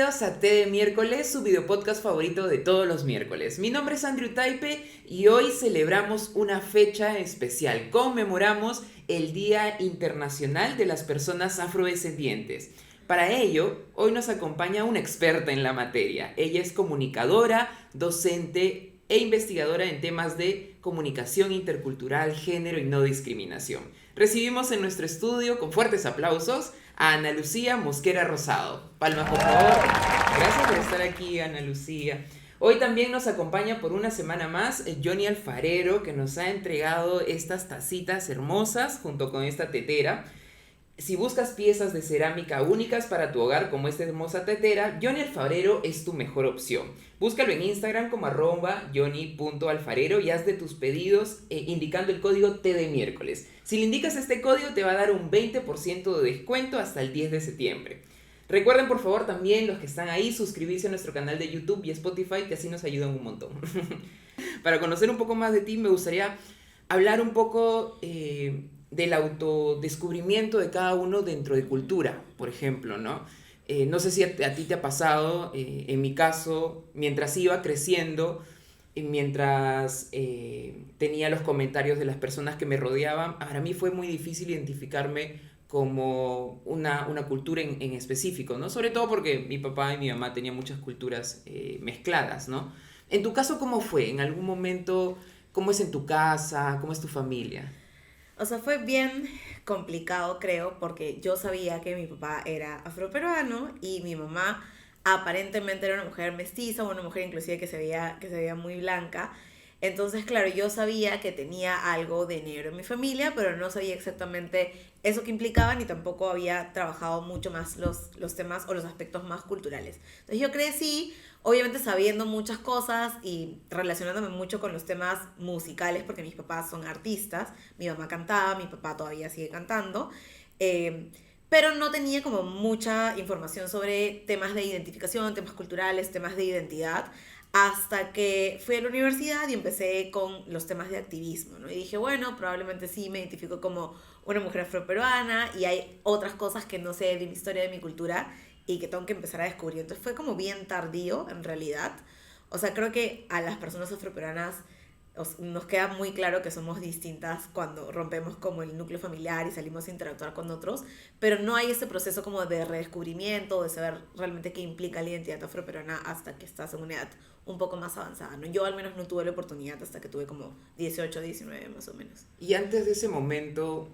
Bienvenidos a Té de Miércoles, su videopodcast favorito de todos los miércoles. Mi nombre es Andrew Taipe y hoy celebramos una fecha especial. Conmemoramos el Día Internacional de las Personas Afrodescendientes. Para ello, hoy nos acompaña una experta en la materia. Ella es comunicadora, docente e investigadora en temas de comunicación intercultural, género y no discriminación. Recibimos en nuestro estudio, con fuertes aplausos, a Ana Lucía Mosquera Rosado. Palmas, por favor. Gracias por estar aquí, Ana Lucía. Hoy también nos acompaña por una semana más Johnny Alfarero, que nos ha entregado estas tacitas hermosas junto con esta tetera. Si buscas piezas de cerámica únicas para tu hogar como esta hermosa tetera, Johnny Alfarero es tu mejor opción. Búscalo en Instagram como @johnny.alfarero y haz de tus pedidos indicando el código T de miércoles. Si le indicas este código te va a dar un 20% de descuento hasta el 10 de septiembre. Recuerden por favor también los que están ahí suscribirse a nuestro canal de YouTube y Spotify, que así nos ayudan un montón. Para conocer un poco más de ti me gustaría hablar un poco del autodescubrimiento de cada uno dentro de cultura, por ejemplo, ¿no? No sé si a ti te ha pasado, en mi caso, mientras iba creciendo, mientras tenía los comentarios de las personas que me rodeaban, para mí fue muy difícil identificarme como una cultura en específico, ¿no? Sobre todo porque mi papá y mi mamá tenían muchas culturas mezcladas, ¿no? En tu caso, ¿cómo fue? ¿En algún momento, cómo es en tu casa? ¿Cómo es tu familia? O sea, fue bien complicado, creo, porque yo sabía que mi papá era afroperuano y mi mamá aparentemente era una mujer mestiza, una mujer inclusive que se veía muy blanca. Entonces, claro, yo sabía que tenía algo de negro en mi familia, pero no sabía exactamente eso que implicaba, ni tampoco había trabajado mucho más los temas o los aspectos más culturales. Entonces yo crecí, obviamente sabiendo muchas cosas y relacionándome mucho con los temas musicales, porque mis papás son artistas, mi mamá cantaba, mi papá todavía sigue cantando, eh, pero no tenía como mucha información sobre temas de identificación, temas culturales, temas de identidad, hasta que fui a la universidad y empecé con los temas de activismo, ¿no? Y dije, bueno, probablemente sí me identifico como una mujer afroperuana y hay otras cosas que no sé de mi historia, de mi cultura y que tengo que empezar a descubrir. Entonces fue como bien tardío, en realidad. O sea, creo que a las personas afroperuanas nos queda muy claro que somos distintas cuando rompemos como el núcleo familiar y salimos a interactuar con otros, pero no hay ese proceso como de redescubrimiento, de saber realmente qué implica la identidad afroperuana hasta que estás en una edad un poco más avanzada, ¿no? Yo al menos no tuve la oportunidad hasta que tuve como 18, 19 más o menos. Y antes de ese momento,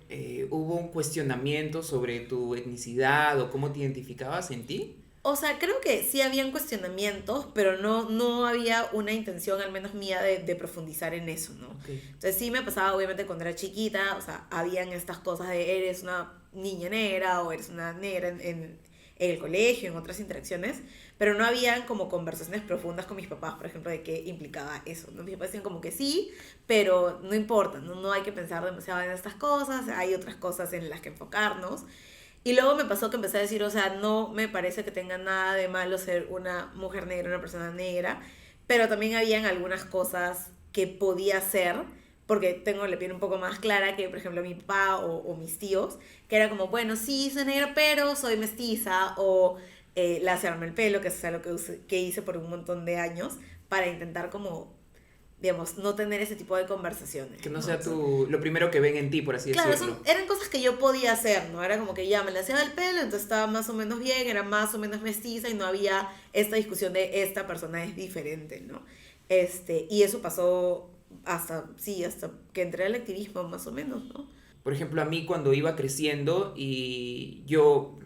¿hubo un cuestionamiento sobre tu etnicidad o cómo te identificabas en ti? O sea, creo que sí habían cuestionamientos, pero no había una intención, al menos mía, de profundizar en eso, ¿no? Ok. Entonces sí me pasaba, obviamente, cuando era chiquita, o sea, habían estas cosas de eres una niña negra o eres una negra en el colegio, en otras interacciones, pero no habían como conversaciones profundas con mis papás, por ejemplo, de qué implicaba eso, ¿no? Mis papás decían como que sí, pero no importa, no hay que pensar demasiado en estas cosas, hay otras cosas en las que enfocarnos. Y luego me pasó que empecé a decir, o sea, no me parece que tenga nada de malo ser una mujer negra, una persona negra, pero también habían algunas cosas que podía ser, porque tengo la piel un poco más clara que, por ejemplo, mi papá o mis tíos, que era como, bueno, sí, soy negra, pero soy mestiza, o lacerarme el pelo, que es algo que hice por un montón de años, para intentar como, digamos, no tener ese tipo de conversaciones, Que no ¿no? sea lo primero que ven en ti, por así Claro, decirlo. eran cosas que yo podía hacer, ¿no? Era como que ya me la hacía el pelo, entonces estaba más o menos bien, era más o menos mestiza y no había esta discusión de esta persona es diferente, ¿no? Y eso pasó hasta, sí, hasta que entré al activismo más o menos, ¿no? Por ejemplo, a mí cuando iba creciendo y yo,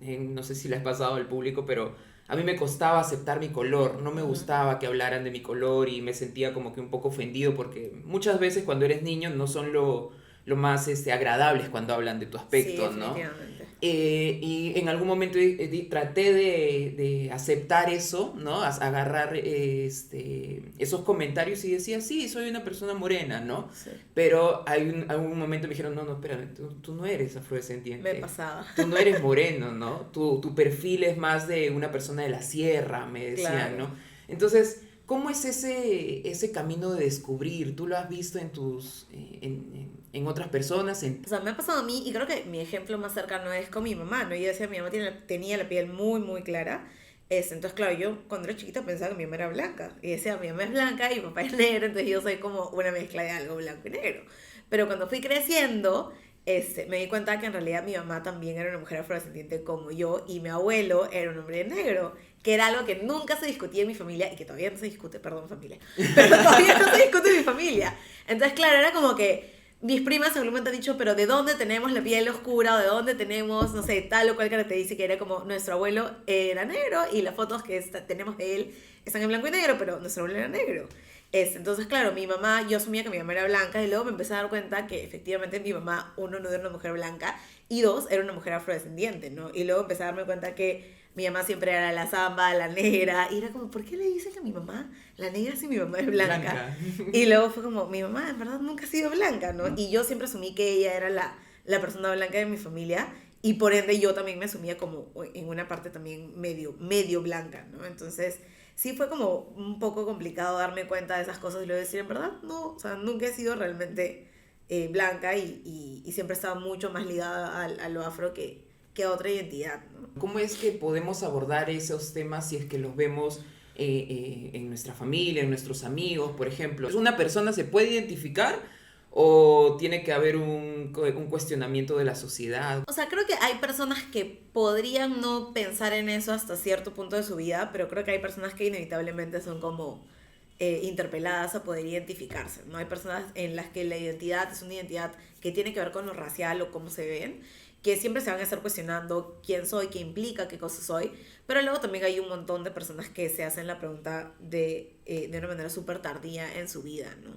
no sé si les ha pasado al público, pero a mí me costaba aceptar mi color, no me Ujú. gustaba que hablaran de mi color y me sentía como que un poco ofendido porque muchas veces cuando eres niño no son lo más agradables cuando hablan de tu Sí, aspecto, ¿no? definitivamente. Y en algún momento traté de aceptar eso, ¿no? Agarrar esos comentarios y decía, sí, soy una persona morena, ¿no? Sí, Pero algún momento me dijeron, no, no, espérame, tú no eres me afrodescendiente, pasaba. tú no eres moreno, ¿no? Tu perfil es más de una persona de la sierra, me decían, Claro. ¿no? Entonces, ¿cómo es ese camino de descubrir? ¿Tú lo has visto en en otras personas? O sea, me ha pasado a mí y creo que mi ejemplo más cercano es con mi mamá, ¿no? Yo decía, mi mamá tenía la piel muy, muy clara. Entonces, claro, yo cuando era chiquita pensaba que mi mamá era blanca. Y decía, mi mamá es blanca y mi papá es negro, entonces yo soy como una mezcla de algo blanco y negro. Pero cuando fui creciendo, me di cuenta que en realidad mi mamá también era una mujer afrodescendiente como yo y mi abuelo era un hombre negro, que era algo que nunca se discutía en mi familia y que todavía no se discute, perdón familia, pero todavía no se discute en mi familia. Entonces, claro, era como que mis primas seguramente han dicho, pero ¿de dónde tenemos la piel oscura? ¿O de dónde tenemos, no sé, tal o cual característica? Que era como, nuestro abuelo era negro y las fotos que tenemos de él están en blanco y negro, pero nuestro abuelo era negro. Entonces, claro, mi mamá, yo asumía que mi mamá era blanca y luego me empecé a dar cuenta que efectivamente mi mamá, uno, no era una mujer blanca y dos, era una mujer afrodescendiente, ¿no? Y luego empecé a darme cuenta que mi mamá siempre era la samba, la negra, y era como, ¿por qué le dicen a mi mamá la negra si mi mamá es blanca? Y luego fue como, mi mamá en verdad nunca ha sido blanca, ¿no? Y yo siempre asumí que ella era la persona blanca de mi familia y por ende yo también me asumía como en una parte también medio blanca, ¿no? Entonces sí fue como un poco complicado darme cuenta de esas cosas y luego decir, en verdad, no, o sea, nunca he sido realmente blanca y siempre he estado mucho más ligada a lo afro que a otra identidad, ¿no? ¿Cómo es que podemos abordar esos temas si es que los vemos en nuestra familia, en nuestros amigos, por ejemplo? ¿Una persona se puede identificar o tiene que haber un cuestionamiento de la sociedad? O sea, creo que hay personas que podrían no pensar en eso hasta cierto punto de su vida, pero creo que hay personas que inevitablemente son como interpeladas a poder identificarse, ¿no? Hay personas en las que la identidad es una identidad que tiene que ver con lo racial o cómo se ven, que siempre se van a estar cuestionando quién soy, qué implica, qué cosa soy, pero luego también hay un montón de personas que se hacen la pregunta de una manera súper tardía en su vida, ¿no?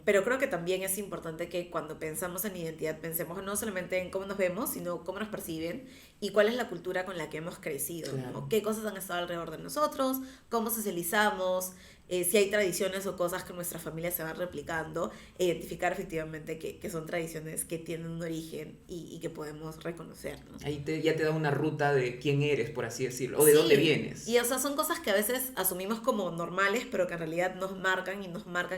Pero creo que también es importante que cuando pensamos en identidad pensemos no solamente en cómo nos vemos, sino cómo nos perciben y cuál es la cultura con la que hemos crecido, Claro. ¿no? Qué cosas han estado alrededor de nosotros, cómo socializamos, si hay tradiciones o cosas que nuestra familia se van replicando, identificar efectivamente que son tradiciones que tienen un origen y que podemos reconocer, ¿no? Ahí ya te da una ruta de quién eres, por así decirlo, o de dónde vienes. Y o sea, son cosas que a veces asumimos como normales, pero que en realidad nos marcan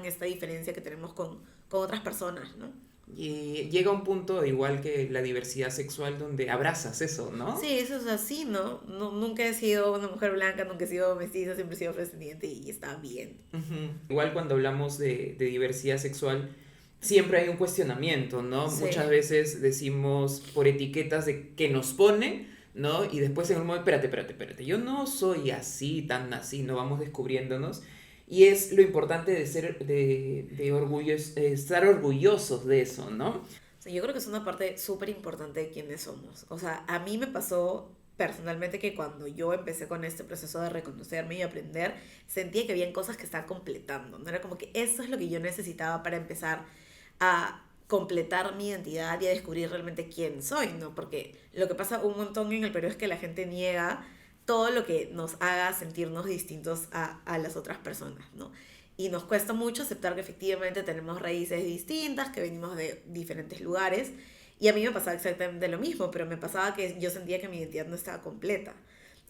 esta diferencia que tenemos con otras personas, ¿no? Y llega un punto, igual que la diversidad sexual, donde abrazas eso, ¿no? Sí, eso es así, ¿no? Nunca he sido una mujer blanca, nunca he sido mestiza, siempre he sido afrodescendiente y está bien. Ujú. Igual cuando hablamos de diversidad sexual, siempre hay un cuestionamiento, ¿no? Sí. Muchas veces decimos por etiquetas de que nos ponen, ¿no? Y después en un momento, espérate, yo no soy así, tan así, no vamos descubriéndonos. Y es lo importante de ser, de orgullos, estar orgullosos de eso, ¿no? O sea, yo creo que es una parte súper importante de quiénes somos. O sea, a mí me pasó personalmente que cuando yo empecé con este proceso de reconocerme y aprender, sentía que habían cosas que estaba completando, ¿no? Era como que eso es lo que yo necesitaba para empezar a completar mi identidad y a descubrir realmente quién soy, ¿no? Porque lo que pasa un montón en el Perú es que la gente niega todo lo que nos haga sentirnos distintos a las otras personas, ¿no? Y nos cuesta mucho aceptar que efectivamente tenemos raíces distintas, que venimos de diferentes lugares. Y a mí me pasaba exactamente lo mismo, pero me pasaba que yo sentía que mi identidad no estaba completa.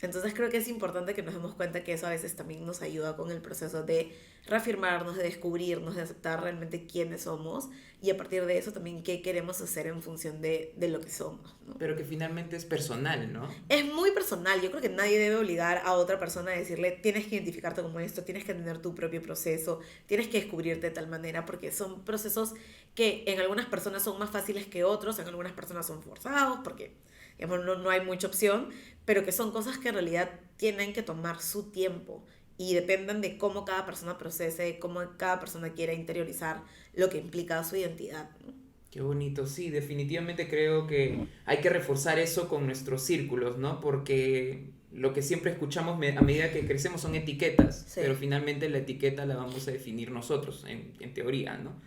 Entonces creo que es importante que nos demos cuenta que eso a veces también nos ayuda con el proceso de reafirmarnos, de descubrirnos, de aceptar realmente quiénes somos y a partir de eso también qué queremos hacer en función de lo que somos, ¿no? Pero que finalmente es personal, ¿no? Es muy personal, yo creo que nadie debe obligar a otra persona a decirle tienes que identificarte como esto, tienes que tener tu propio proceso, tienes que descubrirte de tal manera, porque son procesos que en algunas personas son más fáciles que otros, en algunas personas son forzados, porque digamos, no hay mucha opción, pero que son cosas que en realidad tienen que tomar su tiempo y dependen de cómo cada persona procese, cómo cada persona quiera interiorizar lo que implica su identidad, ¿no? Qué bonito, sí, definitivamente creo que hay que reforzar eso con nuestros círculos, ¿no? Porque lo que siempre escuchamos a medida que crecemos son etiquetas, Sí. pero finalmente la etiqueta la vamos a definir nosotros, en teoría, ¿no?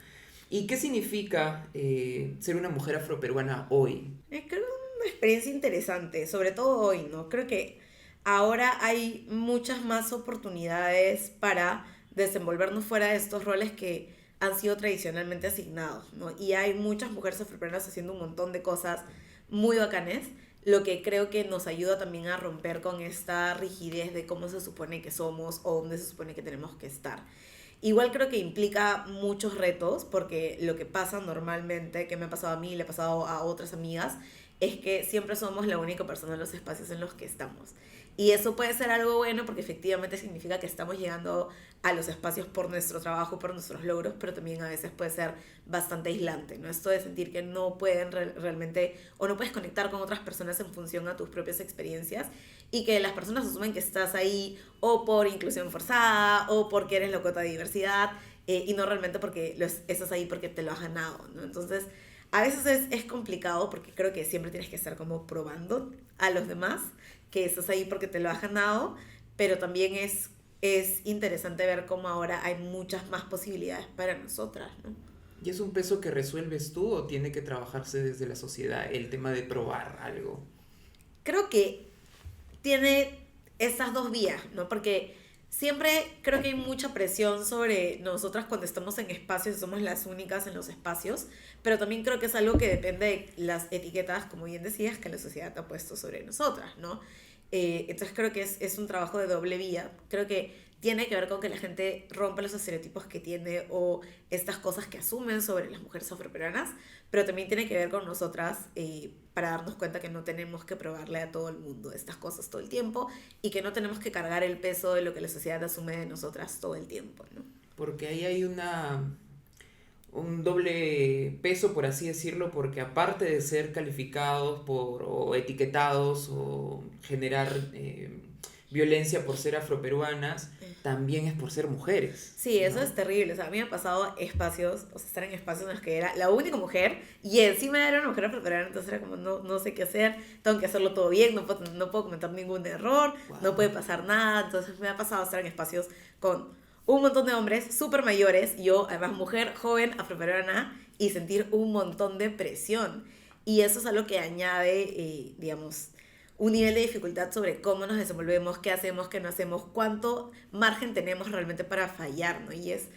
¿Y qué significa ser una mujer afroperuana hoy? Creo que es una experiencia interesante, sobre todo hoy, ¿no? Creo que ahora hay muchas más oportunidades para desenvolvernos fuera de estos roles que han sido tradicionalmente asignados, ¿no? Y hay muchas mujeres afroperuanas haciendo un montón de cosas muy bacanes, lo que creo que nos ayuda también a romper con esta rigidez de cómo se supone que somos o dónde se supone que tenemos que estar. Igual creo que implica muchos retos, porque lo que pasa normalmente, que me ha pasado a mí, le ha pasado a otras amigas, es que siempre somos la única persona en los espacios en los que estamos. Y eso puede ser algo bueno porque efectivamente significa que estamos llegando a los espacios por nuestro trabajo, por nuestros logros, pero también a veces puede ser bastante aislante, ¿no? Esto de sentir que no pueden realmente o no puedes conectar con otras personas en función a tus propias experiencias y que las personas asumen que estás ahí o por inclusión forzada o porque eres la cuota de diversidad y no realmente porque estás ahí porque te lo has ganado, ¿no? Entonces, a veces es complicado porque creo que siempre tienes que estar como probando a los demás que estás ahí porque te lo has ganado, pero también es interesante ver cómo ahora hay muchas más posibilidades para nosotras, ¿no? ¿Y es un peso que resuelves tú o tiene que trabajarse desde la sociedad el tema de probar algo? Creo que tiene esas dos vías, ¿no? Porque siempre creo que hay mucha presión sobre nosotras cuando estamos en espacios, somos las únicas en los espacios, pero también creo que es algo que depende de las etiquetas, como bien decías, que la sociedad ha puesto sobre nosotras, ¿no? Entonces creo que es un trabajo de doble vía. Creo que tiene que ver con que la gente rompa los estereotipos que tiene o estas cosas que asumen sobre las mujeres afroperuanas, pero también tiene que ver con nosotras para darnos cuenta que no tenemos que probarle a todo el mundo estas cosas todo el tiempo y que no tenemos que cargar el peso de lo que la sociedad asume de nosotras todo el tiempo, ¿no? Porque ahí hay un doble peso, por así decirlo, porque aparte de ser calificados o etiquetados o generar violencia por ser afroperuanas, también es por ser mujeres. Sí, eso ¿No? es terrible. O sea, a mí me ha pasado espacios, o sea, estar en espacios en los que era la única mujer y encima era una mujer afroperuana, entonces era como, no sé qué hacer, tengo que hacerlo todo bien, no puedo cometer ningún error, Wow. no puede pasar nada. Entonces me ha pasado estar en espacios con un montón de hombres súper mayores, yo además mujer, joven, afroperuana, y sentir un montón de presión. Y eso es algo que añade, digamos, un nivel de dificultad sobre cómo nos desenvolvemos, qué hacemos, qué no hacemos, cuánto margen tenemos realmente para fallar, ¿no? Y es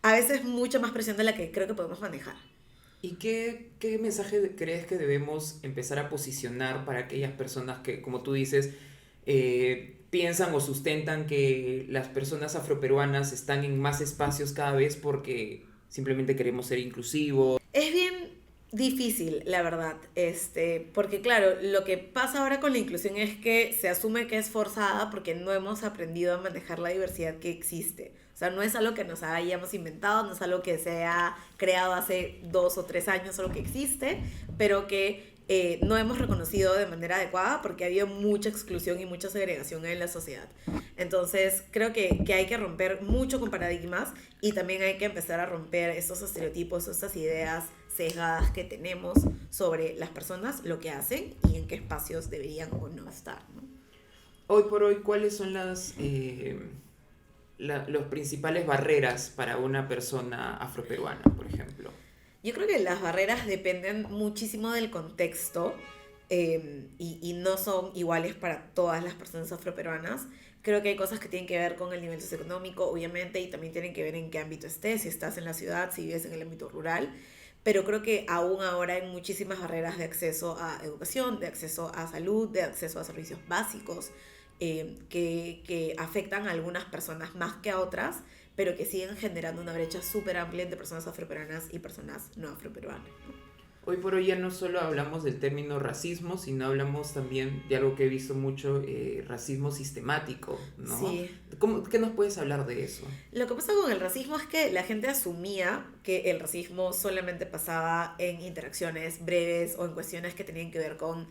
a veces mucha más presión de la que creo que podemos manejar. ¿Y qué mensaje crees que debemos empezar a posicionar para aquellas personas que, como tú dices, piensan o sustentan que las personas afroperuanas están en más espacios cada vez porque simplemente queremos ser inclusivos? Es bien difícil, la verdad, porque claro, lo que pasa ahora con la inclusión es que se asume que es forzada porque no hemos aprendido a manejar la diversidad que existe. O sea, no es algo que nos hayamos inventado, no es algo que se ha creado hace 2 o 3 años, solo que existe, pero que no hemos reconocido de manera adecuada porque ha habido mucha exclusión y mucha segregación en la sociedad. Entonces, creo que hay que romper mucho con paradigmas y también hay que empezar a romper esos estereotipos, esas ideas sesgadas que tenemos sobre las personas, lo que hacen y en qué espacios deberían o no estar, ¿no? Hoy por hoy, ¿cuáles son los principales barreras para una persona afroperuana, por ejemplo? Yo creo que las barreras dependen muchísimo del contexto y no son iguales para todas las personas afroperuanas. Creo que hay cosas que tienen que ver con el nivel socioeconómico, obviamente, y también tienen que ver en qué ámbito estés, si estás en la ciudad, si vives en el ámbito rural. Pero creo que aún ahora hay muchísimas barreras de acceso a educación, de acceso a salud, de acceso a servicios básicos que afectan a algunas personas más que a otras, pero que siguen generando una brecha súper amplia entre personas afroperuanas y personas no afroperuanas, ¿no? Hoy por hoy ya no solo hablamos del término racismo, sino hablamos también de algo que he visto mucho, racismo sistemático, ¿no? Sí. ¿Qué nos puedes hablar de eso? Lo que pasa con el racismo es que la gente asumía que el racismo solamente pasaba en interacciones breves o en cuestiones que tenían que ver con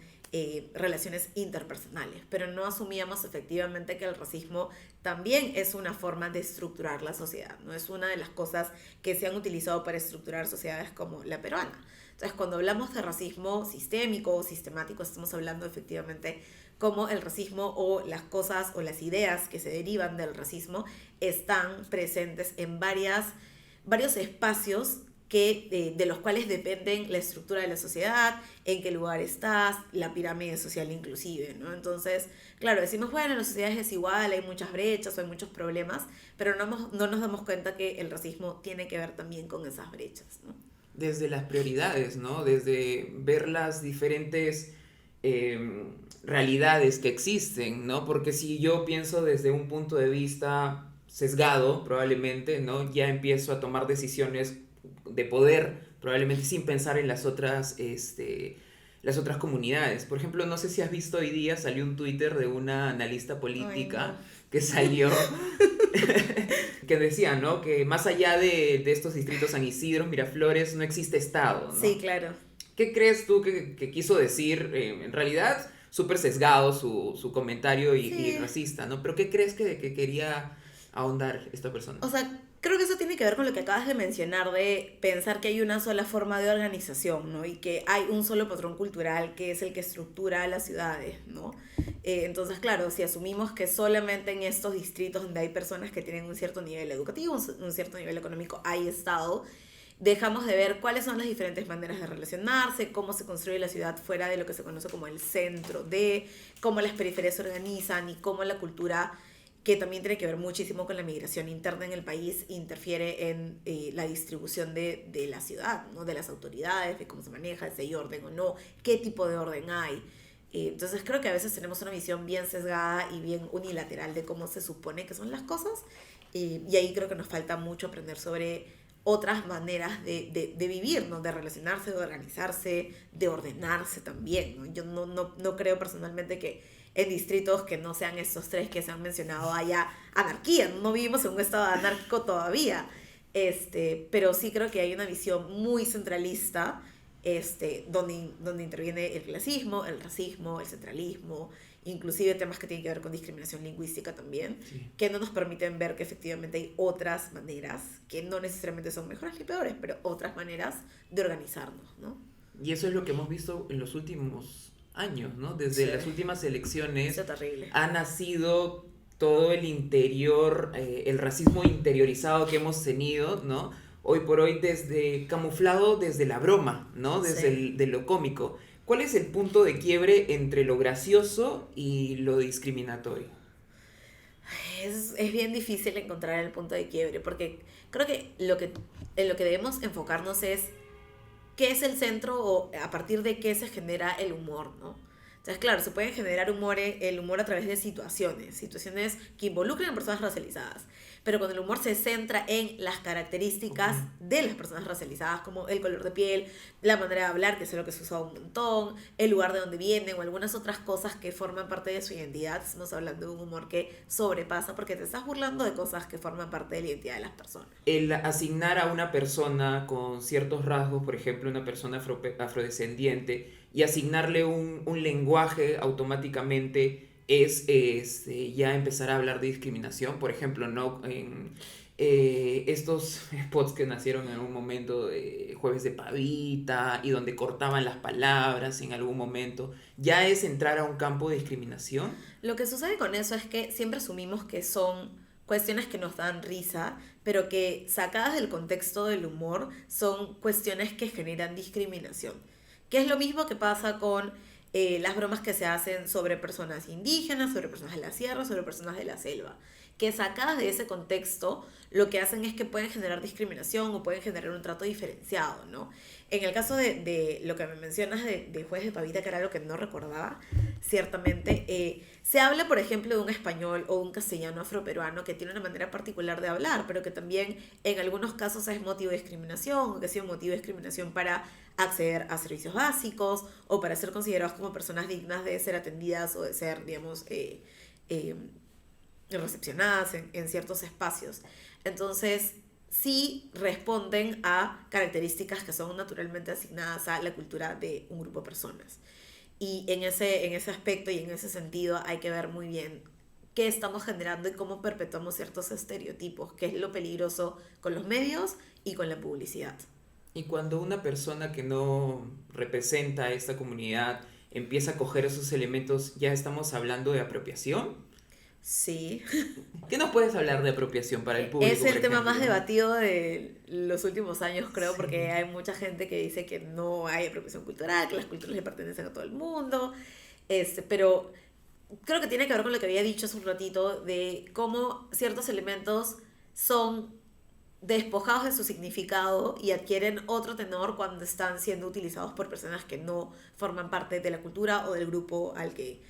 relaciones interpersonales, pero no asumíamos efectivamente que el racismo también es una forma de estructurar la sociedad, no es una de las cosas que se han utilizado para estructurar sociedades como la peruana. Entonces, cuando hablamos de racismo sistémico o sistemático, estamos hablando efectivamente cómo el racismo o las cosas o las ideas que se derivan del racismo están presentes en varios espacios de los cuales dependen la estructura de la sociedad, en qué lugar estás, la pirámide social inclusive, ¿no? Entonces, claro, decimos, bueno, la sociedad es desigual, hay muchas brechas, hay muchos problemas, pero no nos damos cuenta que el racismo tiene que ver también con esas brechas, ¿no? Desde las prioridades, ¿no? Desde ver las diferentes realidades que existen, ¿no? Porque si yo pienso desde un punto de vista sesgado, probablemente, ¿no? Ya empiezo a tomar decisiones de poder, probablemente sin pensar en las otras comunidades. Por ejemplo, no sé si has visto hoy día, salió un Twitter de una analista Ay, política no. que salió, que decía, ¿no? Que más allá de estos distritos San Isidro, Miraflores, no existe Estado, Sí, ¿no? claro. ¿Qué crees tú que quiso decir? En realidad, súper sesgado su comentario y Sí. racista, ¿no? Pero ¿qué crees que quería ahondar esta persona? O sea, creo que eso tiene que ver con lo que acabas de mencionar de pensar que hay una sola forma de organización, ¿no? Y que hay un solo patrón cultural que es el que estructura las ciudades, ¿no? Entonces, claro, si asumimos que solamente en estos distritos donde hay personas que tienen un cierto nivel educativo, un cierto nivel económico, hay Estado, dejamos de ver cuáles son las diferentes maneras de relacionarse, cómo se construye la ciudad fuera de lo que se conoce como el centro de, cómo las periferias se organizan y cómo la cultura, que también tiene que ver muchísimo con la migración interna en el país, interfiere en la distribución de la ciudad, ¿no? De las autoridades, de cómo se maneja, si hay orden o no, qué tipo de orden hay. Entonces creo que a veces tenemos una visión bien sesgada y bien unilateral de cómo se supone que son las cosas, y ahí creo que nos falta mucho aprender sobre otras maneras de vivir, ¿no? De relacionarse, de organizarse, de ordenarse también, ¿no? Yo no creo personalmente que en distritos que no sean estos tres que se han mencionado haya anarquía, no vivimos en un estado anárquico todavía, pero sí creo que hay una visión muy centralista, donde interviene el clasismo, el racismo, el centralismo, inclusive temas que tienen que ver con discriminación lingüística también, Sí. que no nos permiten ver que efectivamente hay otras maneras, que no necesariamente son mejores ni peores, pero otras maneras de organizarnos, ¿no? Y eso es lo que hemos visto en los últimos años, ¿no? Desde Sí, las últimas elecciones es terrible. ha nacido todo el interior, el racismo interiorizado que hemos tenido, ¿no? Hoy por hoy desde camuflado desde la broma, ¿no? Desde Sí. de lo cómico. ¿Cuál es el punto de quiebre entre lo gracioso y lo discriminatorio? Es bien difícil encontrar el punto de quiebre, porque creo que en lo que debemos enfocarnos es qué es el centro o a partir de qué se genera el humor, ¿no? Entonces, claro, se puede generar el humor a través de situaciones que involucran a personas racializadas, pero cuando el humor se centra en las Ok. características de las personas racializadas, como el color de piel, la manera de hablar, que es lo que se usa un montón, el lugar de donde vienen o algunas otras cosas que forman parte de su identidad, estamos hablando de un humor que sobrepasa porque te estás burlando de cosas que forman parte de la identidad de las personas. El asignar a una persona con ciertos rasgos, por ejemplo, una persona afrodescendiente, y asignarle un lenguaje automáticamente es ya empezar a hablar de discriminación. Por ejemplo, ¿no? En estos spots que nacieron en un momento de Jueves de Pavita y donde cortaban las palabras en algún momento, ya es entrar a un campo de discriminación. Lo que sucede con eso es que siempre asumimos que son cuestiones que nos dan risa, pero que sacadas del contexto del humor son cuestiones que generan discriminación. Que es lo mismo que pasa con las bromas que se hacen sobre personas indígenas, sobre personas de la sierra, sobre personas de la selva. Que sacadas de ese contexto, lo que hacen es que pueden generar discriminación o pueden generar un trato diferenciado, ¿no? En el caso de lo que me mencionas de Juez de Pavita, que era lo que no recordaba, ciertamente, se habla, por ejemplo, de un español o un castellano afroperuano que tiene una manera particular de hablar, pero que también en algunos casos es motivo de discriminación o que ha sido motivo de discriminación para acceder a servicios básicos o para ser considerados como personas dignas de ser atendidas o de ser, digamos, eh, recepcionadas en ciertos espacios. Entonces, sí responden a características que son naturalmente asignadas a la cultura de un grupo de personas. Y en ese aspecto y en ese sentido hay que ver muy bien qué estamos generando y cómo perpetuamos ciertos estereotipos, que es lo peligroso con los medios y con la publicidad. Y cuando una persona que no representa a esta comunidad empieza a coger esos elementos, ya estamos hablando de apropiación. Sí, ¿Qué nos puedes hablar de apropiación para el es público, por el tema más ejemplo? debatido de los últimos años, creo, porque Sí. hay mucha gente que dice que no hay apropiación cultural, que las culturas le pertenecen a todo el mundo, pero creo que tiene que ver con lo que había dicho hace un ratito de cómo ciertos elementos son despojados de su significado y adquieren otro tenor cuando están siendo utilizados por personas que no forman parte de la cultura o del grupo al que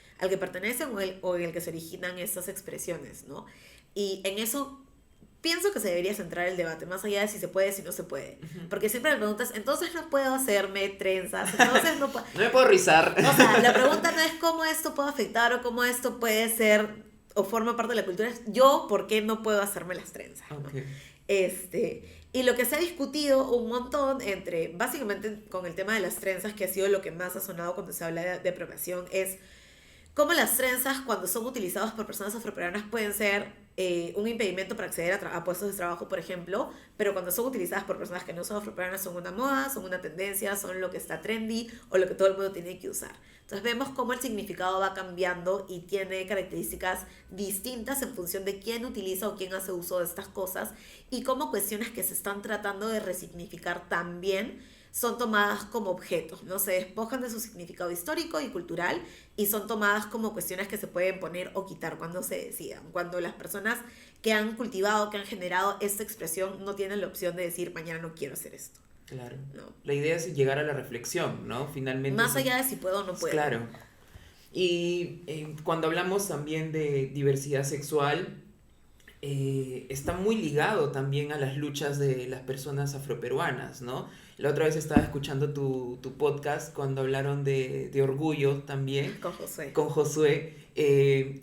pertenecen o en el que se originan esas expresiones, ¿no? Y en eso pienso que se debería centrar el debate, más allá de si se puede, si no se puede. Porque siempre me preguntas, entonces no puedo hacerme trenzas, entonces no puedo... No me puedo rizar. O sea, la pregunta no es cómo esto puede afectar o cómo esto puede ser o forma parte de la cultura. Es yo, ¿por qué no puedo hacerme las trenzas? ¿No? Okay. Y lo que se ha discutido un montón entre, básicamente con el tema de las trenzas, que ha sido lo que más ha sonado cuando se habla de apropiación, es cómo las trenzas, cuando son utilizadas por personas afroperuanas, pueden ser un impedimento para acceder a puestos de trabajo, por ejemplo, pero cuando son utilizadas por personas que no son afroperuanas son una moda, son una tendencia, son lo que está trendy o lo que todo el mundo tiene que usar. Entonces vemos cómo el significado va cambiando y tiene características distintas en función de quién utiliza o quién hace uso de estas cosas y cómo cuestiones que se están tratando de resignificar también son tomadas como objetos, ¿no? Se despojan de su significado histórico y cultural y son tomadas como cuestiones que se pueden poner o quitar cuando se decidan. Cuando las personas que han cultivado, que han generado esta expresión no tienen la opción de decir mañana no quiero hacer esto. Claro. ¿No? La idea es llegar a la reflexión, ¿no? Finalmente. Más allá de si puedo o no puedo. Claro. Y cuando hablamos también de diversidad sexual, está muy ligado también a las luchas de las personas afroperuanas, ¿no? La otra vez estaba escuchando tu podcast cuando hablaron de orgullo también. Con Josué. Con Josué.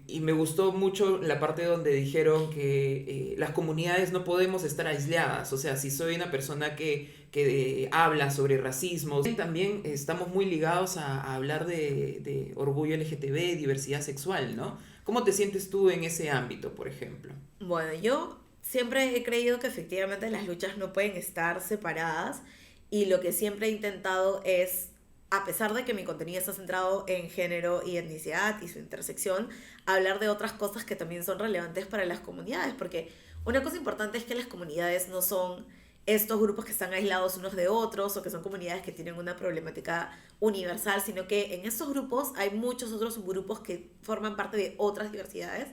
Y me gustó mucho la parte donde dijeron que las comunidades no podemos estar aisladas. O sea, si soy una persona que habla sobre racismo, también estamos muy ligados a hablar de orgullo LGTB, diversidad sexual, ¿no? ¿Cómo te sientes tú en ese ámbito, por ejemplo? Bueno, yo siempre he creído que efectivamente las luchas no pueden estar separadas y lo que siempre he intentado es, a pesar de que mi contenido está centrado en género y etnicidad y su intersección, hablar de otras cosas que también son relevantes para las comunidades, porque una cosa importante es que las comunidades no son estos grupos que están aislados unos de otros o que son comunidades que tienen una problemática universal, sino que en estos grupos hay muchos otros subgrupos que forman parte de otras diversidades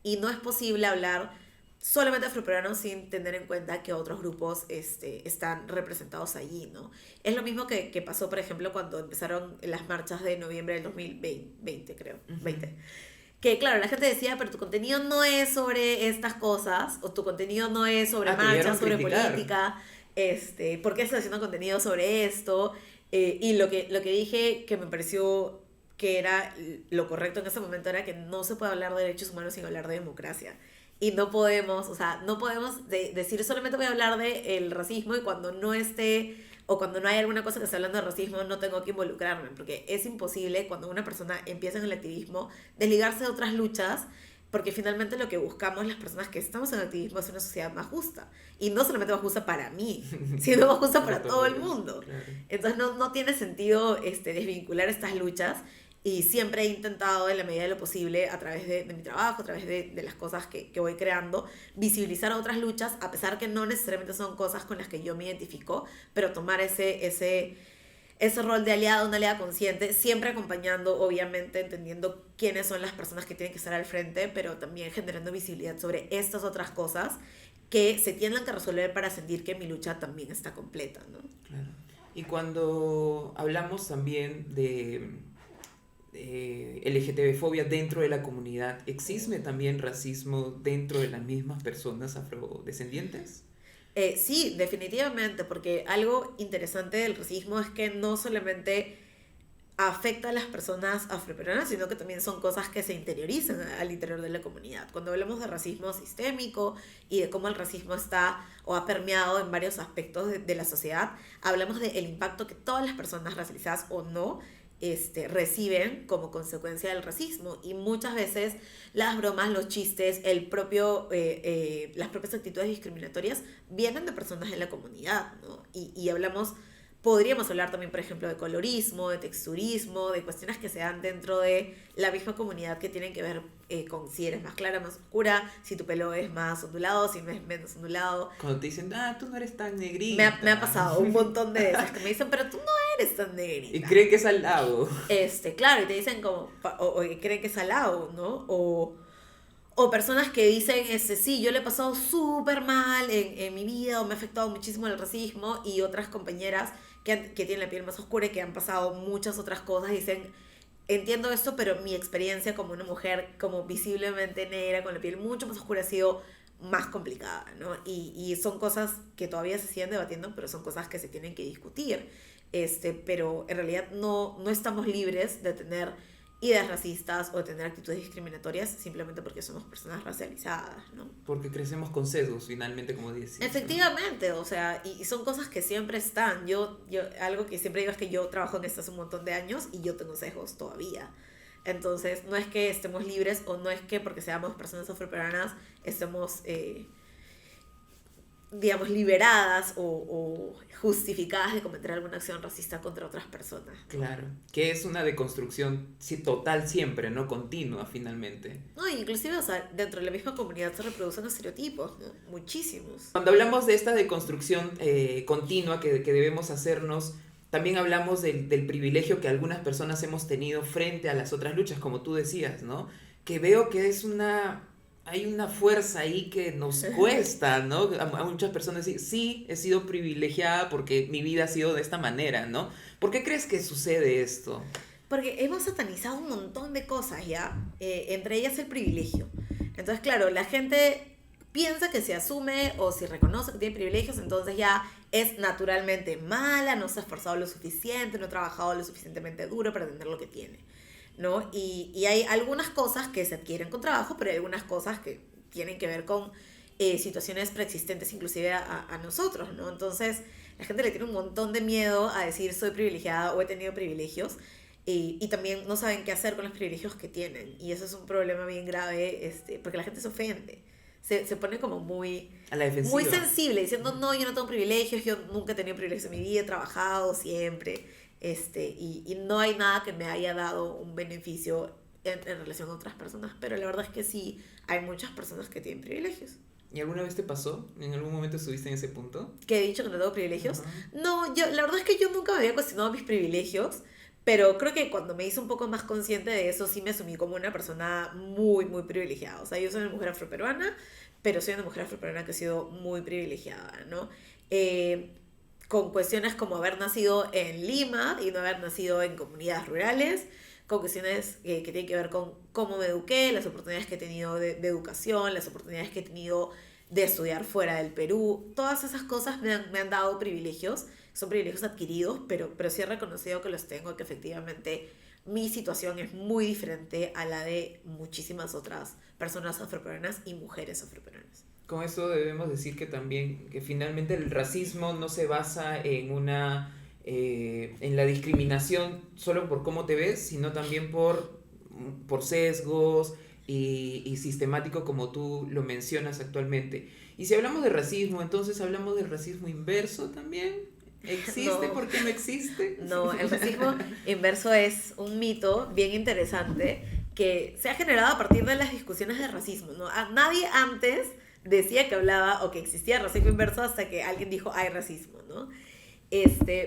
y no es posible hablar solamente afroperuanos sin tener en cuenta que otros grupos están representados allí, ¿no? Es lo mismo que pasó, por ejemplo, cuando empezaron las marchas de noviembre del 2020, creo, 20. Que claro, la gente decía, pero tu contenido no es sobre estas cosas, o tu contenido no es sobre marchas, sobre política, ¿por qué estás haciendo contenido sobre esto? Y lo que dije que me pareció que era lo correcto en ese momento era que no se puede hablar de derechos humanos sin hablar de democracia. Y no podemos, o sea, no podemos decir solamente voy a hablar del racismo y cuando no esté o cuando no hay alguna cosa que esté hablando de racismo no tengo que involucrarme, porque es imposible cuando una persona empieza en el activismo desligarse de otras luchas, porque finalmente lo que buscamos las personas que estamos en el activismo es una sociedad más justa. Y no solamente más justa para mí, sino más justa para todo el mundo. Claro. Entonces no tiene sentido desvincular estas luchas. Y siempre he intentado, en la medida de lo posible, a través de mi trabajo, a través de las cosas que voy creando, visibilizar otras luchas, a pesar que no necesariamente son cosas con las que yo me identifico, pero tomar ese rol de aliado, una aliada consciente, siempre acompañando, obviamente, entendiendo quiénes son las personas que tienen que estar al frente, pero también generando visibilidad sobre estas otras cosas que se tienen que resolver para sentir que mi lucha también está completa, ¿no? Claro. Y cuando hablamos también de LGTB-fobia dentro de la comunidad, ¿existe también racismo dentro de las mismas personas afrodescendientes? Sí, definitivamente, porque algo interesante del racismo es que no solamente afecta a las personas afroperuanas, sino que también son cosas que se interiorizan al interior de la comunidad. Cuando hablamos de racismo sistémico y de cómo el racismo está o ha permeado en varios aspectos de la sociedad, hablamos del impacto que todas las personas racializadas o no reciben como consecuencia del racismo, y muchas veces las bromas, los chistes, las propias actitudes discriminatorias vienen de personas en la comunidad, ¿no? Y podríamos hablar también, por ejemplo, de colorismo, de texturismo, de cuestiones que se dan dentro de la misma comunidad que tienen que ver con si eres más clara, más oscura, si tu pelo es más ondulado, si no es menos ondulado. Cuando te dicen, tú no eres tan negrita. Me ha pasado un montón de veces que me dicen, pero tú no eres tan negrita. Y creen que es al lado. Claro, y te dicen como, o creen que es al lado, ¿no? O personas que dicen, sí, yo le he pasado súper mal en mi vida, o me ha afectado muchísimo el racismo, y otras compañeras que tienen la piel más oscura y que han pasado muchas otras cosas, dicen, entiendo esto, pero mi experiencia como una mujer como visiblemente negra, con la piel mucho más oscura, ha sido más complicada, ¿no? Y son cosas que todavía se siguen debatiendo, pero son cosas que se tienen que discutir. Pero en realidad no estamos libres de tener ideas racistas o de tener actitudes discriminatorias simplemente porque somos personas racializadas, ¿no? Porque crecemos con sesgos, finalmente, como decís. Efectivamente, ¿no? O sea, y son cosas que siempre están. Algo que siempre digo es que yo trabajo en esto hace un montón de años y yo tengo sesgos todavía. Entonces, no es que estemos libres o no es que porque seamos personas afroperuanas estemos, digamos, liberadas o justificadas de cometer alguna acción racista contra otras personas. Claro, que es una deconstrucción total siempre, ¿no? Continua, finalmente. No, inclusive, o sea, dentro de la misma comunidad se reproducen estereotipos, ¿no? Muchísimos. Cuando hablamos de esta deconstrucción continua que debemos hacernos, también hablamos del privilegio que algunas personas hemos tenido frente a las otras luchas, como tú decías, ¿no? Que veo que hay una fuerza ahí que nos cuesta, ¿no? A muchas personas decir, sí, he sido privilegiada porque mi vida ha sido de esta manera, ¿no? ¿Por qué crees que sucede esto? Porque hemos satanizado un montón de cosas, ¿ya? Entre ellas el privilegio. Entonces, claro, la gente piensa que se asume o si reconoce que tiene privilegios, entonces ya es naturalmente mala, no se ha esforzado lo suficiente, no ha trabajado lo suficientemente duro para tener lo que tiene, ¿no? Y hay algunas cosas que se adquieren con trabajo, pero hay algunas cosas que tienen que ver con situaciones preexistentes inclusive a nosotros, ¿no? Entonces, la gente le tiene un montón de miedo a decir soy privilegiada o he tenido privilegios. Y también no saben qué hacer con los privilegios que tienen. Y eso es un problema bien grave, porque la gente se ofende. Se pone como muy, a la defensiva, muy sensible, diciendo, no, yo no tengo privilegios, yo nunca he tenido privilegios en mi vida, he trabajado siempre, y no hay nada que me haya dado un beneficio en relación a otras personas. Pero la verdad es que sí, hay muchas personas que tienen privilegios. ¿Y alguna vez te pasó? ¿En algún momento estuviste en ese punto? ¿Que he dicho que no tengo privilegios? Uh-huh. No, la verdad es que yo nunca me había cuestionado mis privilegios. Pero creo que cuando me hice un poco más consciente de eso, sí me asumí como una persona muy, muy privilegiada. O sea, yo soy una mujer afroperuana, pero soy una mujer afroperuana que ha sido muy privilegiada, ¿no? Con cuestiones como haber nacido en Lima y no haber nacido en comunidades rurales, con cuestiones que tienen que ver con cómo me eduqué, las oportunidades que he tenido de educación, las oportunidades que he tenido de estudiar fuera del Perú. Todas esas cosas me han dado privilegios. Son privilegios adquiridos, pero sí he reconocido que los tengo, que efectivamente mi situación es muy diferente a la de muchísimas otras personas afroperuanas y mujeres afroperuanas. Con esto debemos decir que también, que finalmente el racismo no se basa en la discriminación solo por cómo te ves, sino también por sesgos y sistemático como tú lo mencionas actualmente. Y si hablamos de racismo, entonces hablamos del racismo inverso también. ¿Existe? No. ¿Por qué no existe? No, el racismo inverso es un mito bien interesante que se ha generado a partir de las discusiones de racismo, ¿no? Nadie antes decía que hablaba o que existía racismo inverso hasta que alguien dijo hay racismo, ¿no?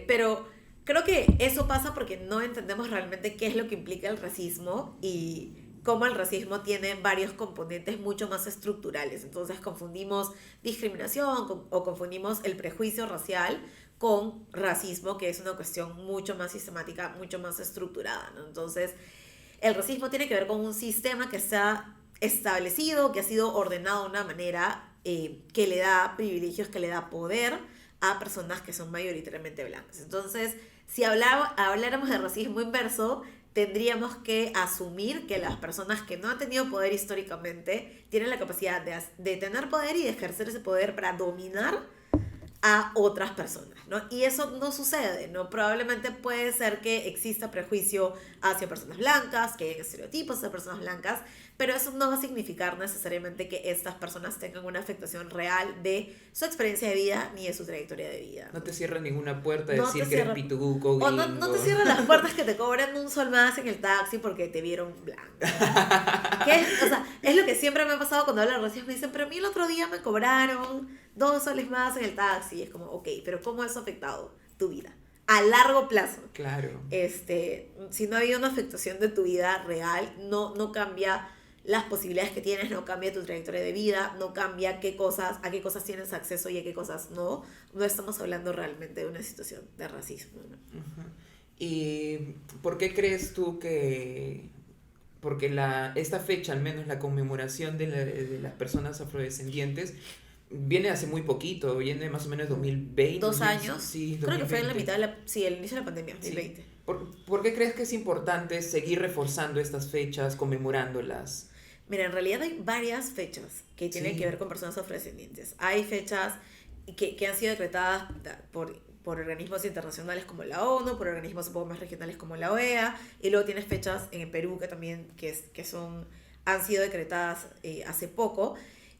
Pero creo que eso pasa porque no entendemos realmente qué es lo que implica el racismo y cómo el racismo tiene varios componentes mucho más estructurales. Entonces confundimos discriminación o confundimos el prejuicio racial con racismo, que es una cuestión mucho más sistemática, mucho más estructurada, ¿no? Entonces, el racismo tiene que ver con un sistema que está establecido, que ha sido ordenado de una manera que le da privilegios, que le da poder a personas que son mayoritariamente blancas. Entonces, si habláramos de racismo inverso, tendríamos que asumir que las personas que no han tenido poder históricamente tienen la capacidad de tener poder y de ejercer ese poder para dominar a otras personas, ¿no? Y eso no sucede, ¿no? Probablemente puede ser que exista prejuicio hacia personas blancas, que hay estereotipos hacia personas blancas, pero eso no va a significar necesariamente que estas personas tengan una afectación real de su experiencia de vida ni de su trayectoria de vida. No te cierra ninguna puerta de No decir te que eres cierra- pituco, O gringo. no te cierran las puertas que te cobran un sol más en el taxi porque te vieron blanca. O sea, es lo que siempre me ha pasado cuando hablo de racismo. Me dicen, pero a mí el otro día me cobraron 2 soles más en el taxi. Y es como, ok, pero ¿cómo eso ha afectado tu vida? A largo plazo. Claro. Si no ha habido una afectación de tu vida real, no cambia las posibilidades que tienes, no cambia tu trayectoria de vida, no cambia a qué cosas tienes acceso y a qué cosas no. No estamos hablando realmente de una situación de racismo, ¿no? Uh-huh. ¿Y por qué crees tú que porque esta fecha, al menos la conmemoración de las personas afrodescendientes, viene hace muy poquito, viene más o menos 2020. 2 años. Sí, Creo que fue en la 2020. mitad sí, el inicio de la pandemia, 2020. Sí. ¿Por qué crees que es importante seguir reforzando estas fechas, conmemorándolas? Mira, en realidad hay varias fechas que tienen que Sí. ver con personas afrodescendientes. Hay fechas que han sido decretadas por organismos internacionales como la ONU, por organismos un poco más regionales como la OEA, y luego tienes fechas en el Perú que también han sido decretadas hace poco.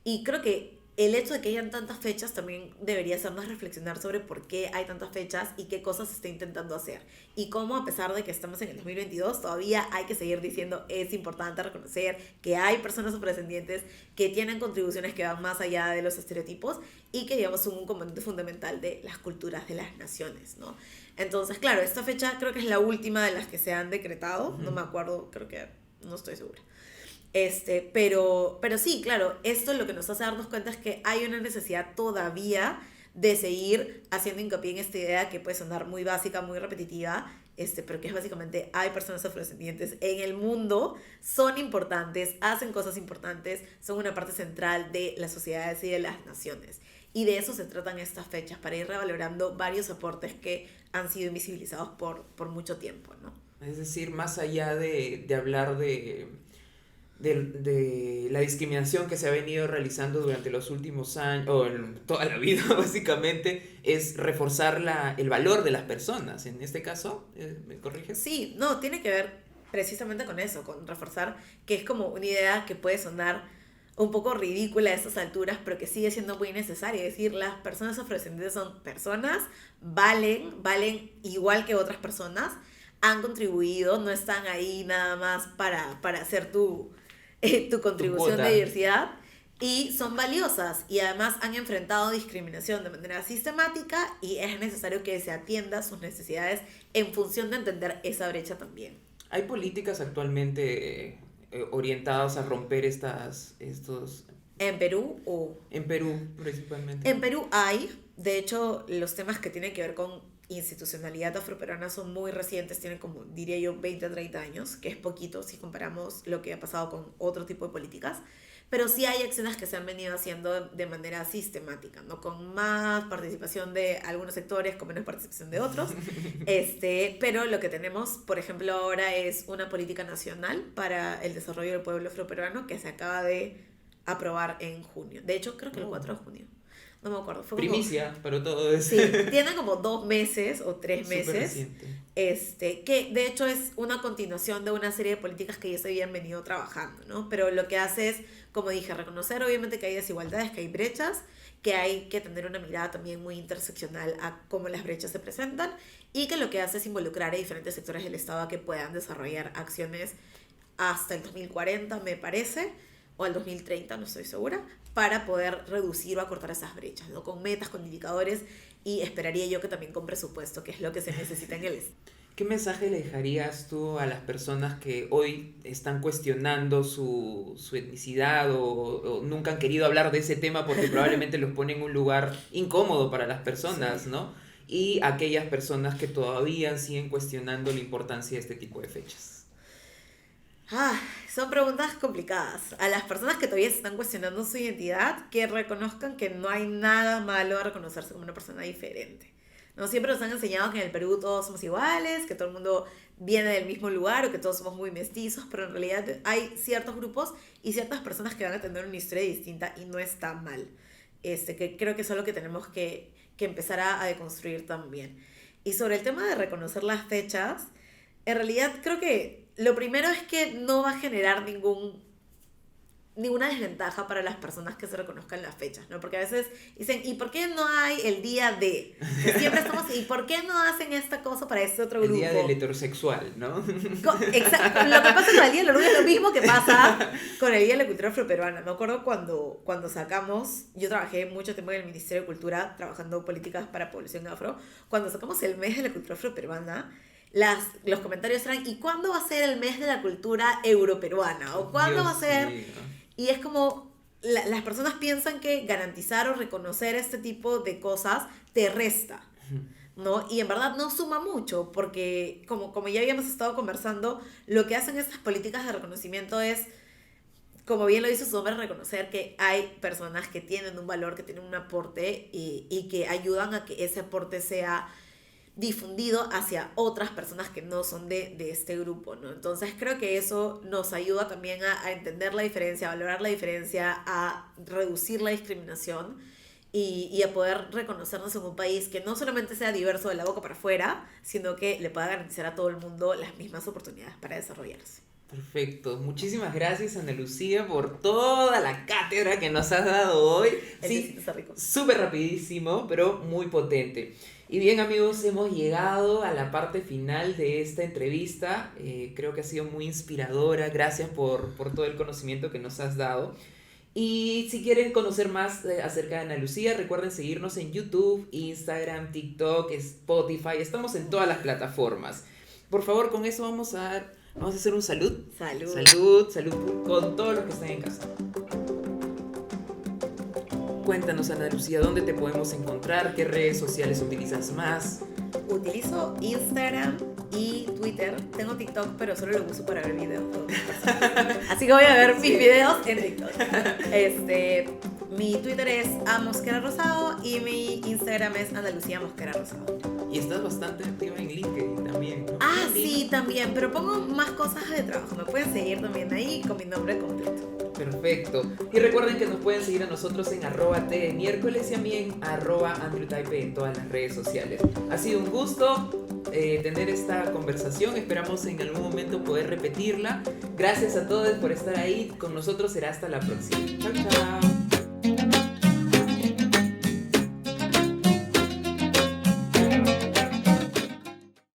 Y creo que el hecho de que hayan tantas fechas también debería hacernos reflexionar sobre por qué hay tantas fechas y qué cosas se está intentando hacer. Y cómo, a pesar de que estamos en el 2022, todavía hay que seguir diciendo es importante reconocer que hay personas afrodescendientes que tienen contribuciones que van más allá de los estereotipos y que, digamos, son un componente fundamental de las culturas de las naciones, ¿no? Entonces, claro, esta fecha creo que es la última de las que se han decretado. No me acuerdo, creo que no estoy segura. Pero sí, claro, esto lo que nos hace darnos cuenta es que hay una necesidad todavía de seguir haciendo hincapié en esta idea que puede sonar muy básica, muy repetitiva, pero que es básicamente hay personas afrodescendientes en el mundo, son importantes, hacen cosas importantes, son una parte central de las sociedades y de las naciones. Y de eso se tratan estas fechas, para ir revalorando varios aportes que han sido invisibilizados por mucho tiempo, ¿no? Es decir, más allá de hablar de la discriminación que se ha venido realizando durante los últimos años, o en toda la vida básicamente, es reforzar el valor de las personas. En este caso, ¿me corriges? Sí, no, tiene que ver precisamente con eso, con reforzar que es como una idea que puede sonar un poco ridícula a estas alturas, pero que sigue siendo muy necesaria. Es decir, las personas afrodescendientes son personas, valen igual que otras personas, han contribuido, no están ahí nada más para hacer tu contribución de cuota. diversidad, y son valiosas y además han enfrentado discriminación de manera sistemática y es necesario que se atienda sus necesidades en función de entender esa brecha también. ¿Hay políticas actualmente orientadas a romper estos, En Perú en Perú principalmente? en Perú hay, de hecho, los temas que tienen que ver con institucionalidad afroperuana son muy recientes, tienen como, diría yo, 20 a 30 años, que es poquito si comparamos lo que ha pasado con otro tipo de políticas, pero sí hay acciones que se han venido haciendo de manera sistemática, ¿no? Con más participación de algunos sectores, con menos participación de otros, pero lo que tenemos, por ejemplo, ahora es una política nacional para el desarrollo del pueblo afroperuano que se acaba de aprobar en junio, de hecho creo que el 4 de junio. No me acuerdo. Fue como, Primicia, pero todo eso. sí, tiene como 2 meses o 3 Súper meses. reciente. Que de hecho es una continuación de una serie de políticas que ya se habían venido trabajando, ¿no? Pero lo que hace es, como dije, reconocer obviamente que hay desigualdades, que hay brechas, que hay que tener una mirada también muy interseccional a cómo las brechas se presentan, y que lo que hace es involucrar a diferentes sectores del Estado a que puedan desarrollar acciones hasta el 2040, me parece, o al 2030, no estoy segura, para poder reducir o acortar esas brechas, ¿no? Con metas, con indicadores, y esperaría yo que también con presupuesto, que es lo que se necesita en el Estado. ¿Qué mensaje le dejarías tú a las personas que hoy están cuestionando su etnicidad o nunca han querido hablar de ese tema porque probablemente los pone en un lugar incómodo para las personas, Sí. ¿no? Y aquellas personas que todavía siguen cuestionando la importancia de este tipo de fechas. Son preguntas complicadas. A las personas que todavía se están cuestionando su identidad, que reconozcan que no hay nada malo a reconocerse como una persona diferente. No siempre nos han enseñado que en el Perú todos somos iguales, que todo el mundo viene del mismo lugar o que todos somos muy mestizos, pero en realidad hay ciertos grupos y ciertas personas que van a tener una historia distinta y no está mal. Que creo que es algo que tenemos que empezar a deconstruir también. Y sobre el tema de reconocer las fechas, en realidad creo que lo primero es que no va a generar ninguna desventaja para las personas que se reconozcan las fechas, ¿no? Porque a veces dicen, ¿y por qué no hay el día de? Que siempre estamos, ¿y por qué no hacen esta cosa para este otro grupo? El día del heterosexual, ¿no? Exacto. Lo que pasa con el Día del Orgullo es lo mismo que pasa con el Día de la Cultura Afroperuana. Me acuerdo cuando sacamos, yo trabajé mucho tiempo en el Ministerio de Cultura, trabajando políticas para población afro, cuando sacamos el mes de la cultura afroperuana, los comentarios eran, ¿y cuándo va a ser el mes de la cultura europeruana? ¿O cuándo Dios va a ser? mío. Y es como, las personas piensan que garantizar o reconocer este tipo de cosas te resta. ¿no? Y en verdad no suma mucho, porque como ya habíamos estado conversando, lo que hacen estas políticas de reconocimiento es, como bien lo dice su nombre, reconocer que hay personas que tienen un valor, que tienen un aporte y que ayudan a que ese aporte sea difundido hacia otras personas que no son de este grupo, ¿no? Entonces creo que eso nos ayuda también a entender la diferencia, a valorar la diferencia, a reducir la discriminación y a poder reconocernos en un país que no solamente sea diverso de la boca para afuera, sino que le pueda garantizar a todo el mundo las mismas oportunidades para desarrollarse. Perfecto. Muchísimas gracias, Ana Lucía, por toda la cátedra que nos has dado hoy. Sí, Está rico. súper rapidísimo, pero muy potente. Y bien, amigos, hemos llegado a la parte final de esta entrevista. Creo que ha sido muy inspiradora. Gracias por todo el conocimiento que nos has dado. Y si quieren conocer más acerca de Ana Lucía, recuerden seguirnos en YouTube, Instagram, TikTok, Spotify. Estamos en todas las plataformas. Por favor, con eso vamos a hacer un salud. Salud. Salud, salud con todos los que están en casa. Cuéntanos, Ana Lucía, ¿dónde te podemos encontrar? ¿Qué redes sociales utilizas más? Utilizo Instagram y Twitter. Tengo TikTok, pero solo lo uso para ver videos. Así que voy a ver mis videos en TikTok. Mi Twitter es @mosquerarosado y mi Instagram es @AndaluciaMosqueraRosado. Y estás bastante activa en LinkedIn también, ¿no? Ah, sí, también, pero pongo más cosas de trabajo. Me pueden seguir también ahí con mi nombre completo. Perfecto. Y recuerden que nos pueden seguir a nosotros en @tmiércoles y a mí en @AndrewTaipe en todas las redes sociales. Ha sido un gusto tener esta conversación. Esperamos en algún momento poder repetirla. Gracias a todos por estar ahí. Con nosotros será hasta la próxima. Chao, chao.